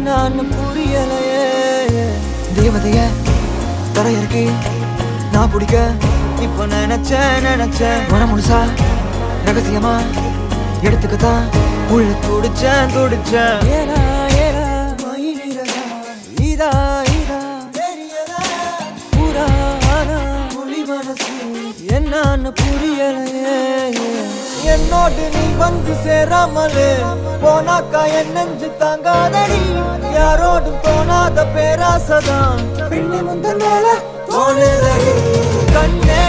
என்னன்னு புரியலையே. தேவதைய தரையிறக்கி நான் பிடிக்க இப்ப நினைச்சேன் மன முழுசா ரகசியமா எடுத்துக்கத்தான் உள்ள துடிச்சேன். ஏனா ஏனா மயிலிறதா இதா இதா தெரியல புறா ஆனா மொழி மனசு என்னன்னு புரியலையே. என்னோடு நீ வந்து சேராமலே போனாக்கா என் நெஞ்சு தாங்காதடி. யாரோடும் தோணாத பேராசதான் பெண்ணை முந்த மேல தோணுதடி. கண்ணே